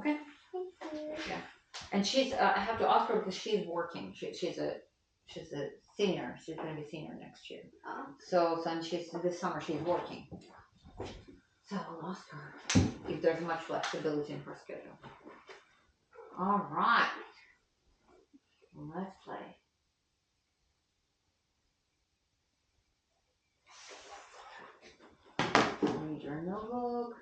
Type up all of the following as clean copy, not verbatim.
Okay. Thank you. Yeah. And she's I have to ask her because she's working. She's a senior. She's gonna be senior next year. So she's this summer she's working. So I'll ask her if there's much flexibility in her schedule. All right. Let's play. Read your notebook.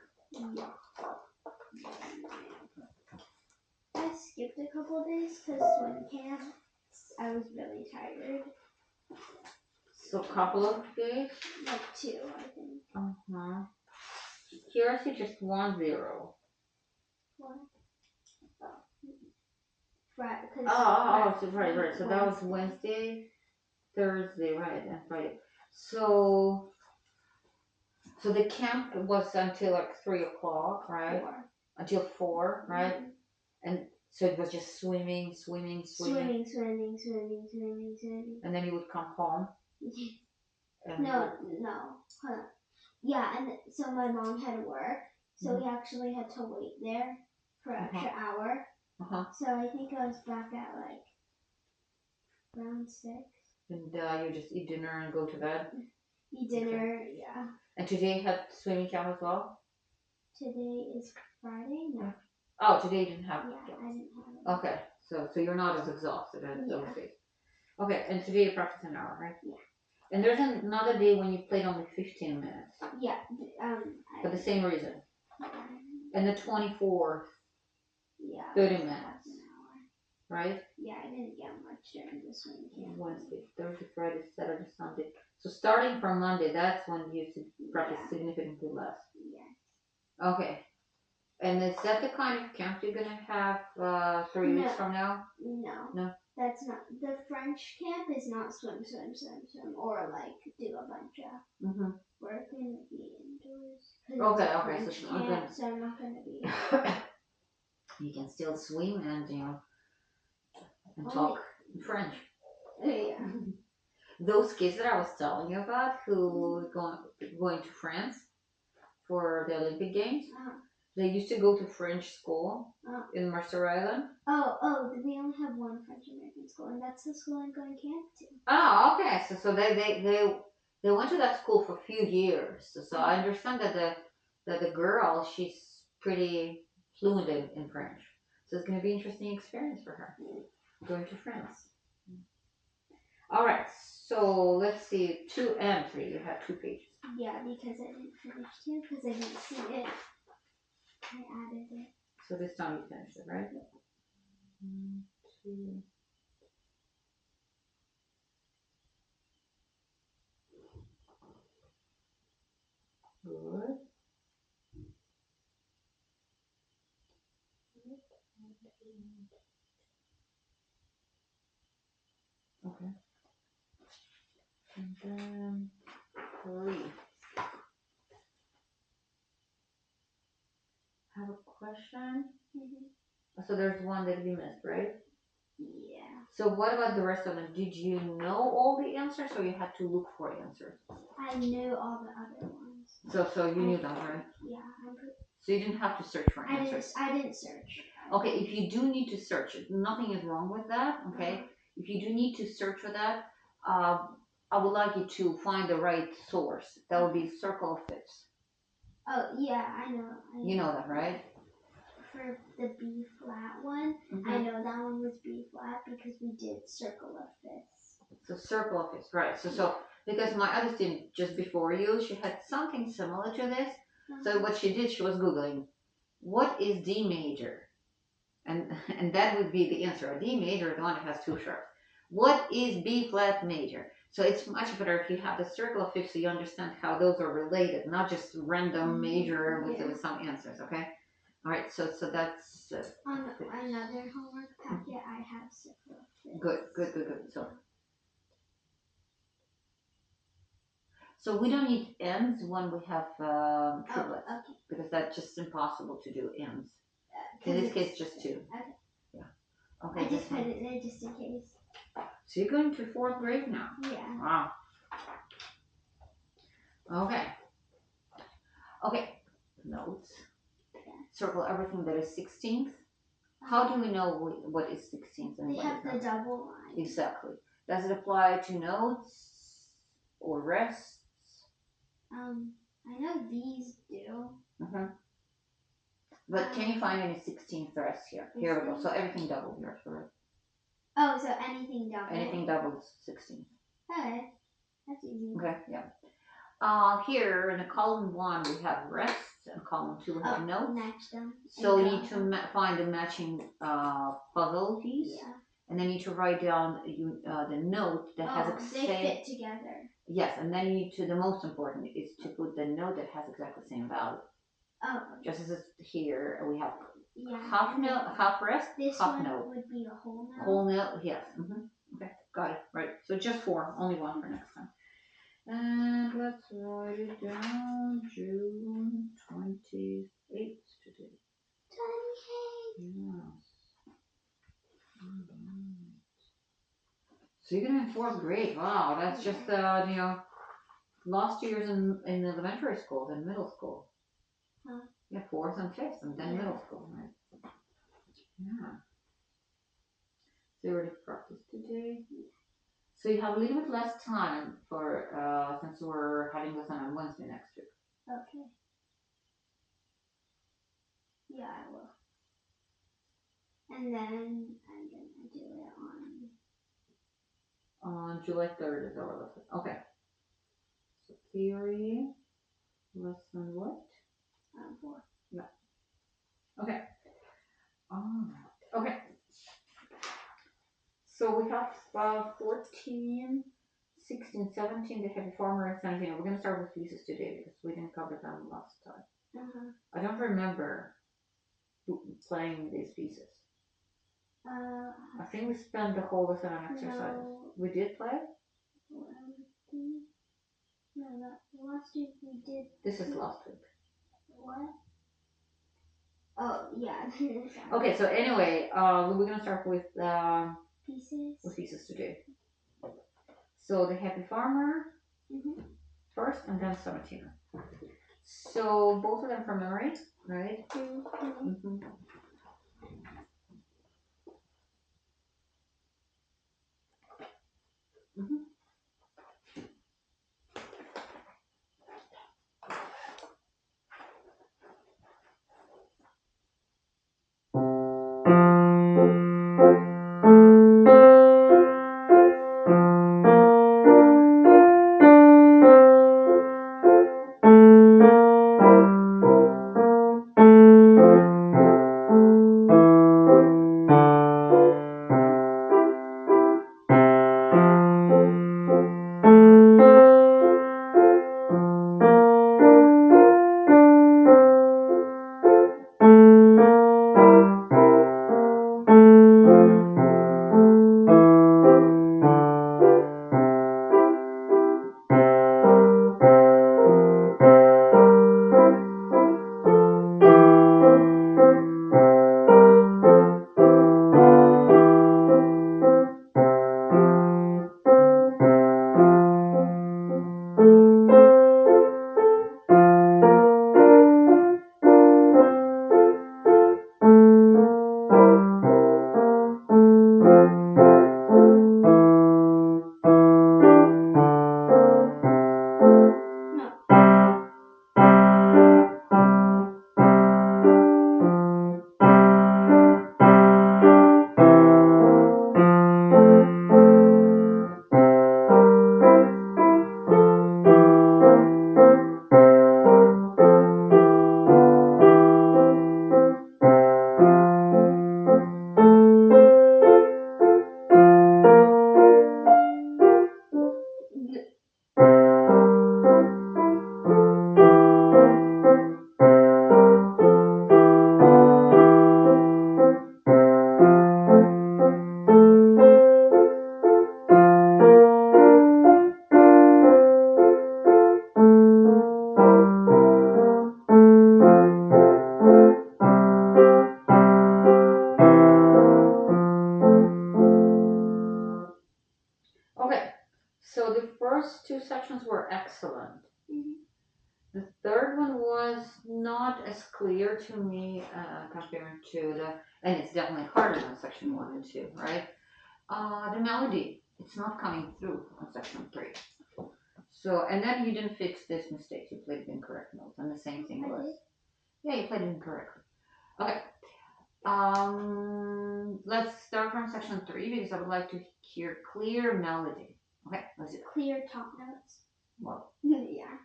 I skipped a couple days because swim camp, I was really tired. So couple of days? Like 2, I think. Uh-huh. Here I see just 1 0. What? Right, So right. So that was Wednesday, Thursday, right, and Friday. So the camp was until like 3 o'clock, right? 4. Until 4, right? Mm-hmm. And so it was just swimming. Swimming. And then you would come home. And No. Hold on. Yeah, and so my mom had to work, so we actually had to wait there for an extra hour. So I think I was back at like around 6. And you just eat dinner and go to bed? Eat dinner, yeah. And today had swimming camp as well? Today is Friday? No. Oh, today you didn't have it? Yeah, I didn't have it. Okay, so you're not as exhausted as those days. Okay, and today you practice an hour, right? Yeah. And there's another day when you played only 15 minutes. Yeah. For the same reason. And the 24th, 30 minutes. Right? Yeah, I didn't get much during this weekend. Wednesday, Thursday, Friday, Saturday, Sunday. So starting from Monday, that's when you practice significantly less. Yeah. Okay. And is that the kind of camp you're gonna have 3 weeks from now? No. That's not. The French camp is not swim, or like do a bunch of work and be indoors. Okay. So I'm not gonna be. You can still swim and and talk French. Yeah. Those kids that I was telling you about who going to France for the Olympic Games, they used to go to French school in Mercer Island. Oh, we only have one French American school, and that's the school I'm going camp to. Oh, okay. So they went to that school for a few years. So I understand that the girl, she's pretty fluent in French. So it's going to be an interesting experience for her going to France. All right. So let's see. 2 and 3. You have 2 pages. Yeah, because I didn't finish 2 because I didn't see it. I added it. So this time you finished it, right? 1, 2. Good. Okay. And then 3. Have a question? So there's one that you missed, right? Yeah. So what about the rest of them? Did you know all the answers or you had to look for answers? I knew all the other ones. So you knew them, right? Yeah. So you didn't have to search for answers? I didn't search. Okay, if you do need to search it, nothing is wrong with that, okay? If you do need to search for that, I would like you to find the right source. That would be Circle of Fifths. Oh, yeah, I know. You know that, right? For the B flat one, I know that one was B flat because we did Circle of Fifths. So Circle of Fifths, right. So because my other student just before you, she had something similar to this. So what she did, she was Googling, what is D major? And that would be the answer. A D major is the one that has 2 sharps. What is B flat major? So it's much better if you have the Circle of Fifths so you understand how those are related, not just random major with some answers, okay? All right, so that's... on another homework packet, I have Circle of Fifths. Good. So we don't need ends when we have triplets, because that's just impossible to do ends. In this case, just 2. Okay. Yeah. Okay. I just put it there just in case. So you're going to 4th grade now? Yeah. Wow. Okay. Notes. circle everything that is 16th. How do we know what is 16th and They what have is the not? double line. Exactly. Does it apply to notes or rests? I know these do. But can you find any 16th rests here? Here we go. So everything double here. Correct. Oh, so anything double. Anything double is 16th. Okay, that's easy. Okay, yeah. Here in the column 1 we have rests, and column 2 we have notes. Match them. So you need to find the matching puzzle piece. Yeah. And then you need to write down the note that has the they same. fit together. Yes, and then you need to. The most important is to put the note that has exactly the same value. Oh. Just as here we have yeah. half note, half rest, this half one note. would be a whole note. Whole note, yes. Okay, got it. Right. So just 4, only 1 for next time. And let's write it down. June 28th today. 28th. Yes. Alright. So you're gonna be in 4th grade. Wow, that's just last 2 years in elementary school, then middle school. Huh? Yeah, 4th and 5th, and then middle school, right? Yeah. So you already practiced today. So you have a little bit less time for since we're having lesson on Wednesday next week. Okay. Yeah, I will. And then I'm gonna do it on July 3rd is our lesson. Okay. So theory, lesson what? 4. Yeah. Okay. Alright. Okay. So we have 14, 16, 17, the heavy farmer, and 17. We're going to start with pieces today because we didn't cover them last time. I don't remember playing these pieces. I think we spent the whole lesson on exercise. No. We did play? No, last week we did. This is last week. What? Oh, yeah. Okay, so anyway, we're going to start with pieces. With pieces today. So the happy farmer first, and then 17. So both of them from memory, right? Okay, so the first 2 sections were excellent. The third one was not not as clear to me compared to and it's definitely harder than section 1 and 2, right? The melody, it's not coming through on section 3. So, and then you didn't fix this mistake. You played the incorrect note, and the same thing was. Yeah, you played it incorrectly. Okay. Let's start from section 3 because I would like to hear clear melody. Okay, let's do it. Clear top notes. Well, Yeah.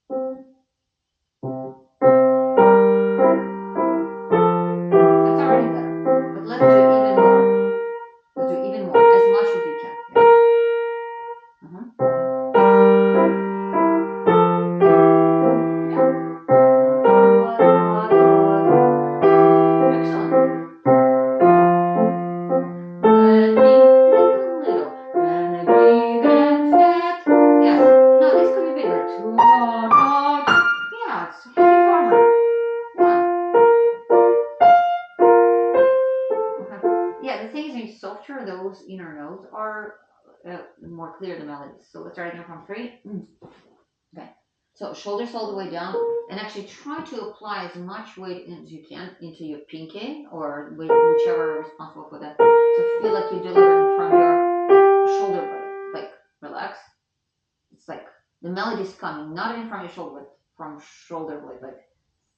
that's already better, but let's do even more. Let's do even more, as much as you can. Yeah. Those inner notes are more clear the melodies. So let's start again from 3. Okay. So shoulders all the way down, and actually try to apply as much weight as you can into your pinky or whichever is responsible for that. So feel like you're delivering from your shoulder blade. Like relax. It's like the melody's coming not even from your shoulder, but from shoulder blade, like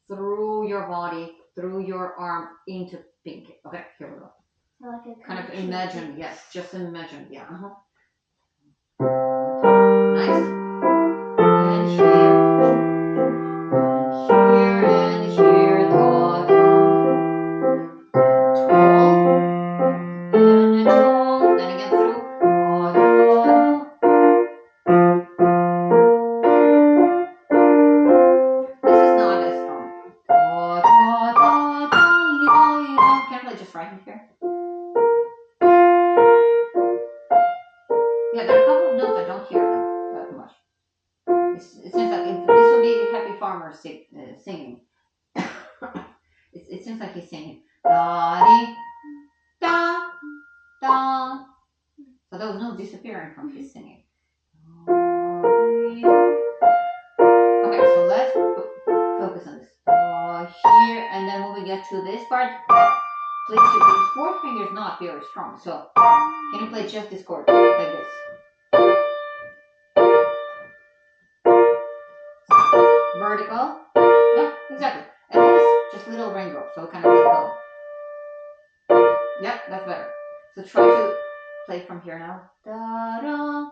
through your body, through your arm into pinky. Okay, here we go. So like a kind of imagine, yes, just imagine, yeah. Nice. And here, and here, tall, and tall, then again through, This is not as strong. Can I play just right here? Yeah, there are a couple of notes I don't hear them that much. It seems like this would be Happy Farmer singing. It seems like he's singing da di da da. So those notes disappearing from his singing. Okay, so let's focus on this. Here, and then when we get to this part, please, the fourth finger is not very strong. So can you play just this chord like this? Vertical. Yeah, exactly. And this just little raindrop, so kind of let go. Yep, that's better. So try to play from here now. Da da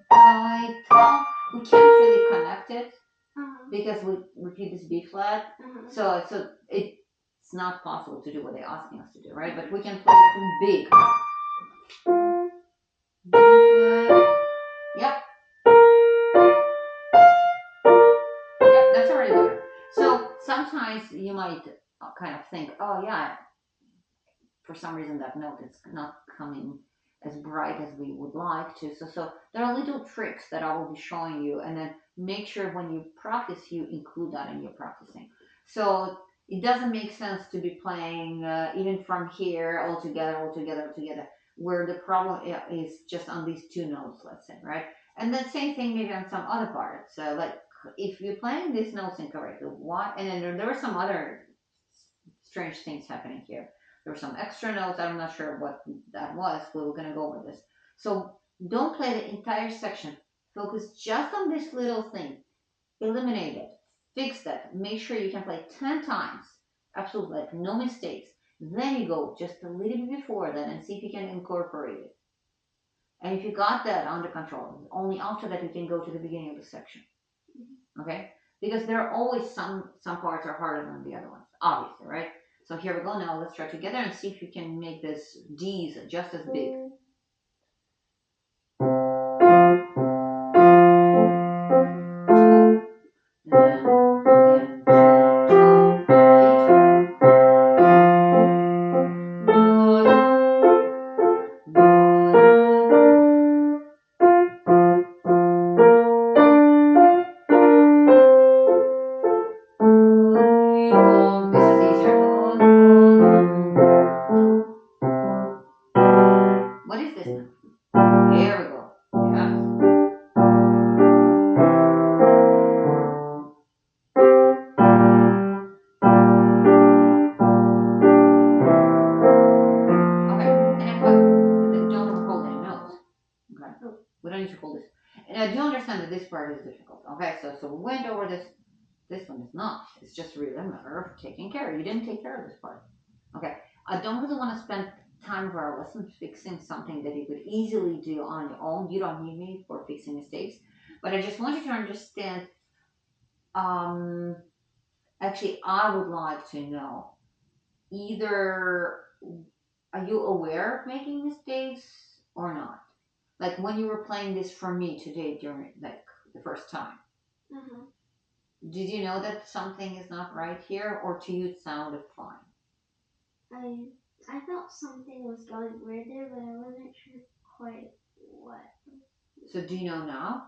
da da. We can't really connect it because we repeat this B flat. So it's not possible to do what they're asking us to do, right? But we can play it big. B flat. Yep. Yep, that's already better. So sometimes you might kind of think, oh yeah, for some reason that note is not coming as bright as we would like to. So there are little tricks that I will be showing you, and then make sure when you practice, you include that in your practicing. So it doesn't make sense to be playing even from here all together, where the problem is just on these two notes, let's say, right? And then same thing maybe on some other parts. So like if you're playing these notes incorrectly, why? And then there are some other strange things happening here. There were some extra notes. I'm not sure what that was, but we're going to go over this. So don't play the entire section. Focus just on this little thing. Eliminate it. Fix that. Make sure you can play 10 times. Absolutely, like no mistakes. Then you go just a little bit before that and see if you can incorporate it. And if you got that under control, only after that you can go to the beginning of the section. Okay? Because there are always some parts are harder than the other ones, obviously, right? So here we go now. Let's try together and see if you can make this D's just as big. part is difficult. Okay, so we went over this. This one is not. It's just really a matter of taking care. You didn't take care of this part. Okay, I don't really want to spend time of our lesson fixing something that you could easily do on your own. You don't need me for fixing mistakes, but I just want you to understand. Um, Actually, I would like to know either are you aware of making mistakes or not? Like when you were playing this for me today during like the first time, Uh-huh. did you know that something is not right here, or to you it sounded fine? I felt something was going weird there, but I wasn't sure quite what. So do you know now?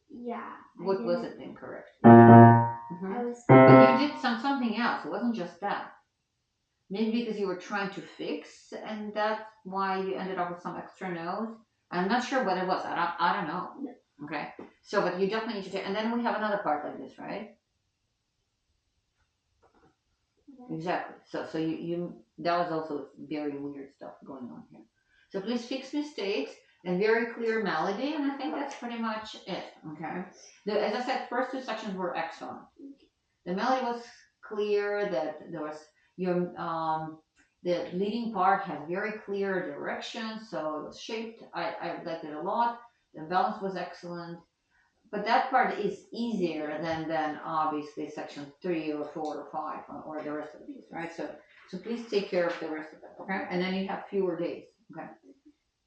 Yeah. What was didn't- it incorrect? I was. But you did something else. It wasn't just that. Maybe because you were trying to fix, and that's why you ended up with some extra notes. I'm not sure what it was. I don't know. Okay. So, but you definitely need to take. And then we have another part like this, right? Exactly. So you that was also very weird stuff going on here. So please fix mistakes and very clear melody, and I think that's pretty much it. Okay. As I said, first two sections were excellent. The melody was clear. That there was your the leading part had very clear direction, so it was shaped. I liked it a lot. The balance was excellent. But that part is easier than obviously section 3 or 4 or 5 or the rest of these, right? So please take care of the rest of it, okay? And then you have fewer days, okay?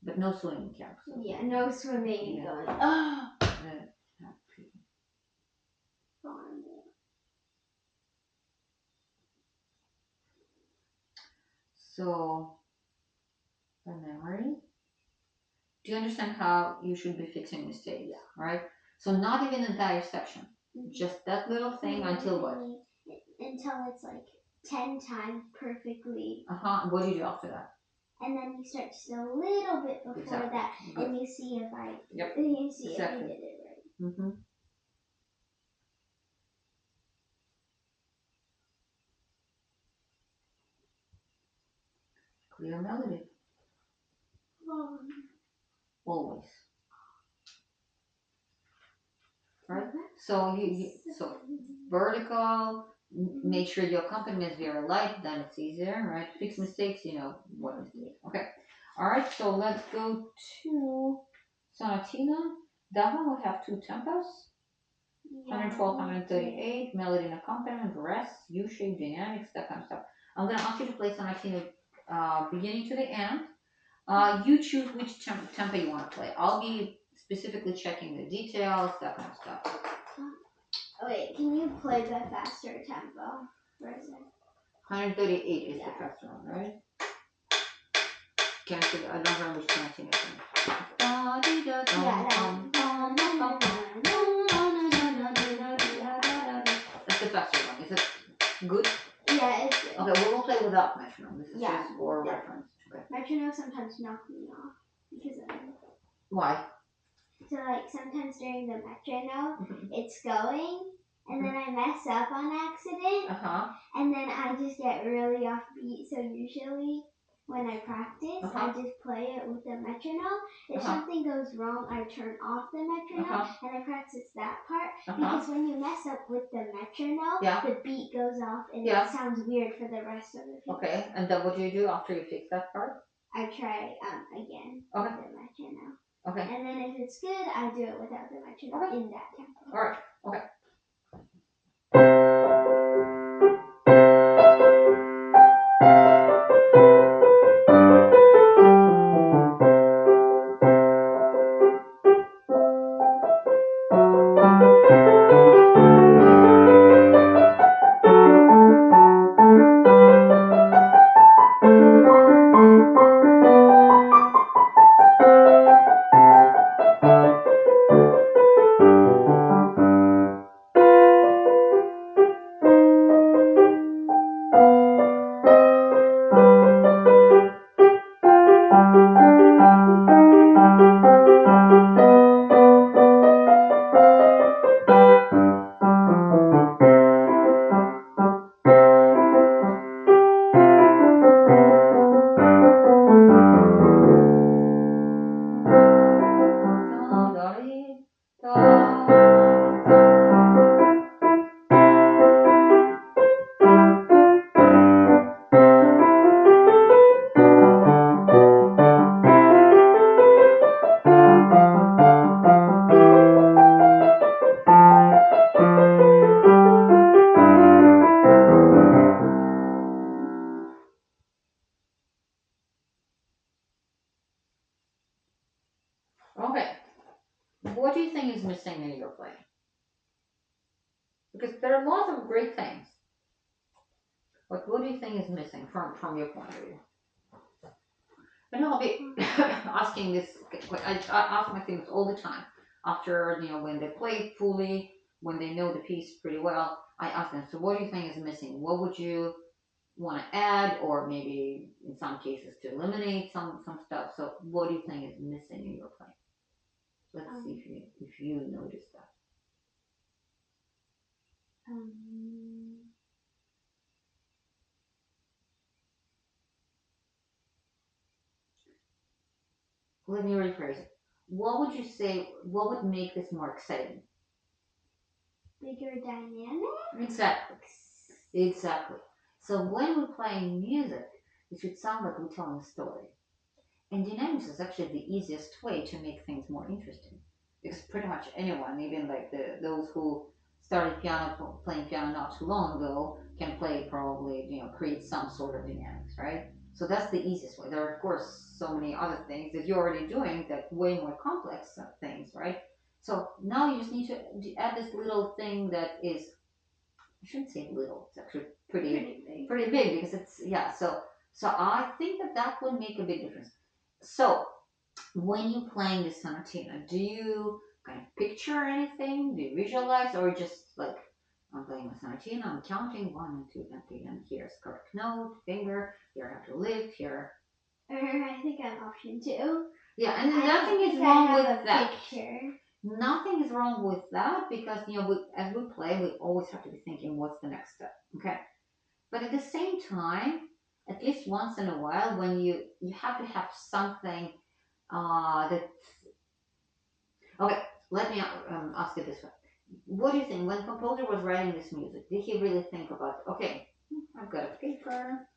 But no swimming camps. Yeah, no swimming Yeah. going. On. So the memory. Do you understand how you should be fixing mistakes, right? So not even the entire section, just that little thing until what? Until it's like 10 times perfectly. What do you do after that? And then you start just a little bit before Exactly. that, Good. and you see if I. Yep. You see Exactly. if I did it right. Mm-hmm. Clear melody. Always. Right? So so vertical, make sure your accompaniment is very light, then it's easier, right? Fix mistakes, you know what mistakes. Okay. Alright, so let's go to Sonatina. That one will have two tempos. 112, 138, melody and accompaniment, rest, U-shape, dynamics, that kind of stuff. I'm gonna ask you to play Sonatina beginning to the end. You choose which tempo you want to play. I'll be specifically checking the details, that kind of stuff. Wait, can you play the faster tempo version? 138 is the faster one, right? Can't see, I don't remember which Sonatina it is. That's the faster one. Is it good? Yeah, it's good. Okay, we will play without metronome. This is just for reference. Okay. Metronome sometimes knock me off because of it. Why? So like sometimes during the metronome, it's going, and then I mess up on accident, and then I just get really off beat. So usually when I practice, I just play it with the metronome. If something goes wrong, I turn off the metronome and I practice that part. Because when you mess up with the metronome, the beat goes off and it sounds weird for the rest of the people. Okay, and then what do you do after you fix that part? I try again with the metronome. Okay. And then if it's good, I do it without the metronome in that tempo. Alright, okay. there are lots of great things. But what do you think is missing from your point of view? And I'll be asking this. I ask my students all the time after when they play fully, when they know the piece pretty well. I ask them, so what do you think is missing? What would you want to add, or maybe in some cases to eliminate some stuff? So what do you think is missing in your play? Let's see if you notice that. Let me rephrase it. What would you say? What would make this more exciting? Bigger dynamic. Exactly. So when we're playing music, it should sound like we're telling a story. And dynamics is actually the easiest way to make things more interesting, because pretty much anyone, even like those who started playing piano not too long ago, can play probably create some sort of dynamics, right? So that's the easiest way. There are of course so many other things that you're already doing that way more complex things, right? So now you just need to add this little thing that is, I shouldn't say little, it's actually pretty big because it's so I think that would make a big difference. So when you're playing the sonatina, do you kind of picture anything? Do you visualize, or just like, I'm playing the sonatina, I'm counting 1 and 2 and 3, and here's correct note, finger, here I have to lift, here. I think I'm option 2. Yeah, and nothing is wrong with that. Nothing is wrong with that, because as we play, we always have to be thinking, what's the next step? Okay, but at the same time, at least once in a while, when you have to have something that. Okay, let me ask you this way. What do you think, when the composer was writing this music, did he really think about, okay, I've got a paper,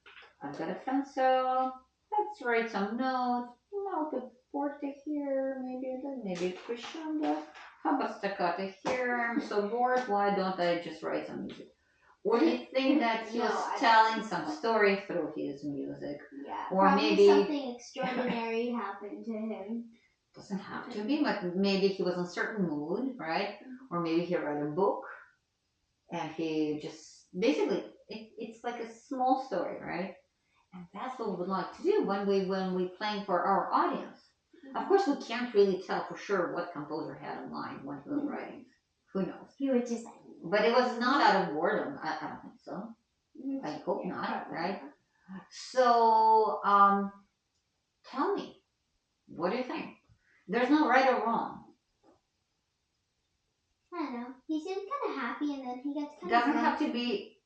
I've got a pencil, let's write some notes, I'll put forte here, maybe crescendo, how about staccato here, I'm so bored, why don't I just write some music? Or do you think that he was telling some story through his music? Yeah, or maybe something extraordinary happened to him. Doesn't have to be, but maybe he was in a certain mood, right? Or maybe he read a book and he just basically it's like a small story, right? And that's what we would like to do when we playing for our audience. Of course, we can't really tell for sure what composer had in mind when he was writing. Who knows? He would just. But it was not out of boredom. I don't think so. I hope not, right? So, tell me, what do you think? There's no right or wrong. I don't know. He seems kind of happy, and then he gets kind of. Doesn't have to be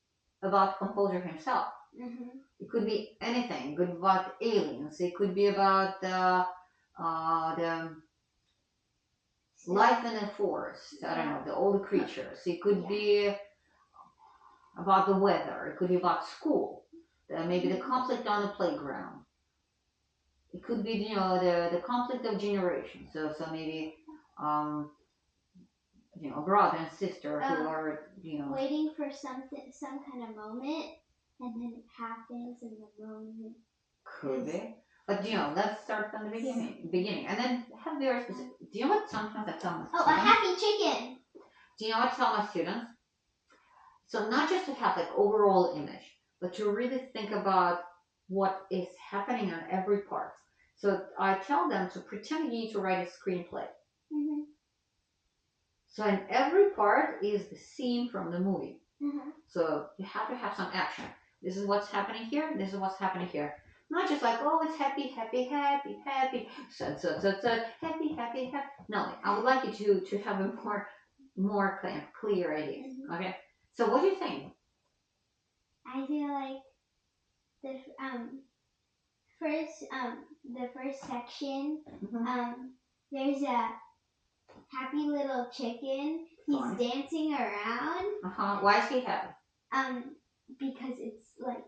about composer himself. Mm-hmm. It could be anything. It could be about aliens. It could be about the life in the forest. I don't know, all the creatures. It could be about the weather. It could be about school. Maybe the conflict on the playground. It could be the conflict of generations. So maybe brother and sister who are waiting for some kind of moment, and then it happens in the moment. Could be. But let's start from the beginning, and then have very specific. Do you know what sometimes I tell my students? A happy chicken. Do you know what I tell my students? So not just to have like overall image, but to really think about what is happening on every part. So I tell them to pretend you need to write a screenplay. Mm-hmm. So in every part is the scene from the movie. Mm-hmm. So you have to have some action. This is what's happening here. This is what's happening here. Not just like, oh, it's happy, happy, happy, happy, sad, happy, happy, happy. No, I would like you to have a more clear idea. Mm-hmm. Okay. So what do you think? I feel like the first section, mm-hmm. There's a happy little chicken. He's dancing around. Why is he happy? Because it's like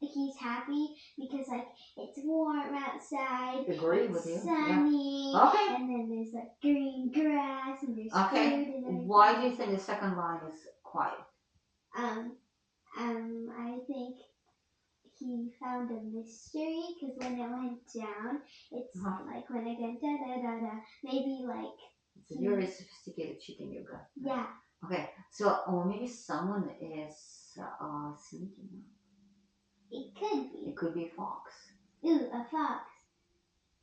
he's happy because like it's warm outside. Agree with you. Sunny. Yeah. Okay. And then there's like green grass and there's food and everything. Why do you think the second line is quiet? I think he found a mystery because when it went down, it's like when it went da da da da. Maybe like it's a very sophisticated chicken you got. Yeah. Okay, so or maybe someone is sleeping. It could be. It could be a fox. Ooh, a fox.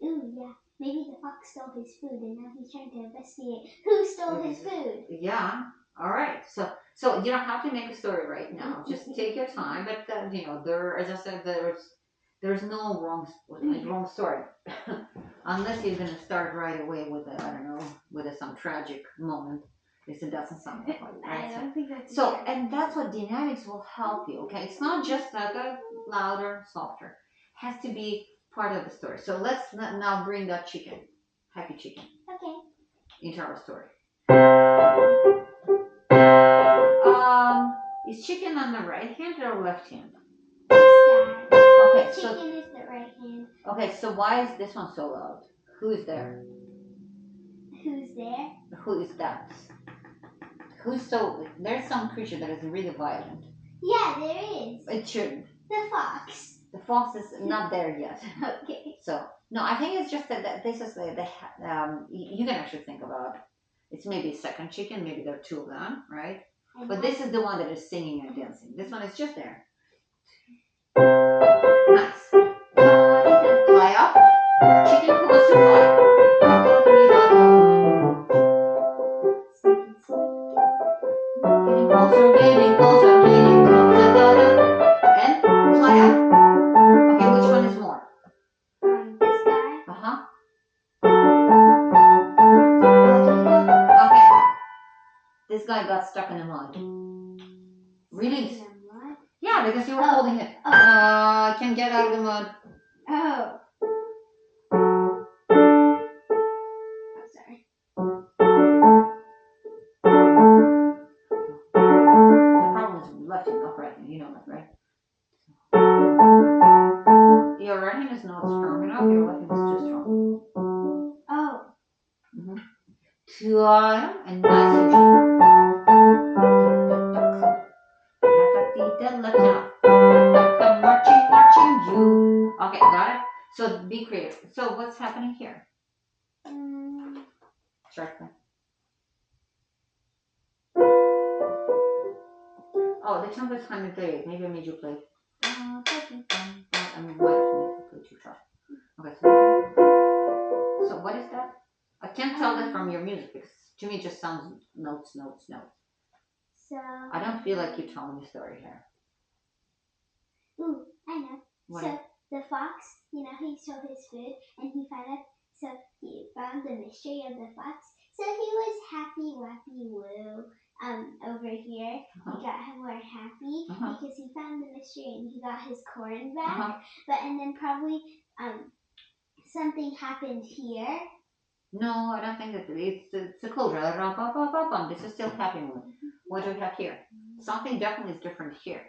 Ooh, yeah. Maybe the fox stole his food and now he's trying to investigate who stole his food. Yeah. All right. So you don't have to make a story right now. Just take your time. But you know, there, as I said, there's no wrong story, unless you're gonna start right away with a, I don't know, with some tragic moment. Because it doesn't sound like it, I right? don't think that's So, true. and that's what dynamics will help you. Okay, it's not just like a louder, softer. It has to be part of the story. So let's now bring that chicken, happy chicken, Okay. into our story. Is chicken on the right hand or left hand? This guy. Okay, so Chicken is the right hand. okay, so why is this one so loud? Who is there? Who's there? Who is that? Who's so? There's some creature that is really violent. Yeah, there is. It shouldn't. The fox. The fox is not there yet. Okay. So no, I think it's just that this is you can actually think about it's maybe a second chicken, maybe there are two of them, right? But this is the one that is singing and dancing. This one is just there. Nice. Fly up. Chicken who wants to fly. Getting closer, getting closer, getting closer. And fly up. Okay, which one is more? This guy. Uh-huh. Okay. This guy got stuck in the mud. Release. Stuck in the mud? Yeah, because you were holding it. Can get out of the mud. Oh. I'm sorry. The problem is left hand, not right hand. You know that, right? Your right hand is not strong enough. Your left hand is too strong. Oh. Mm-hmm. And nice left hand. Marching you. Okay, got it. So be creative. So what's happening here? Start playing. Oh, the tempo is 138. Maybe I made you play. I mean, what if you play too fast? Okay, so what is that? I can't tell that from your music because to me it just sounds notes. So. I don't feel like you're telling a story here. Ooh, I know. What So the fox, he stole his food and he found the mystery of the fox. So he was happy, wappy, woo. Over here, he got more happy because he found the mystery and he got his corn back. And then probably something happened here. No, I don't think that it's a closure. This is still happening. What do we have here? Something definitely is different here.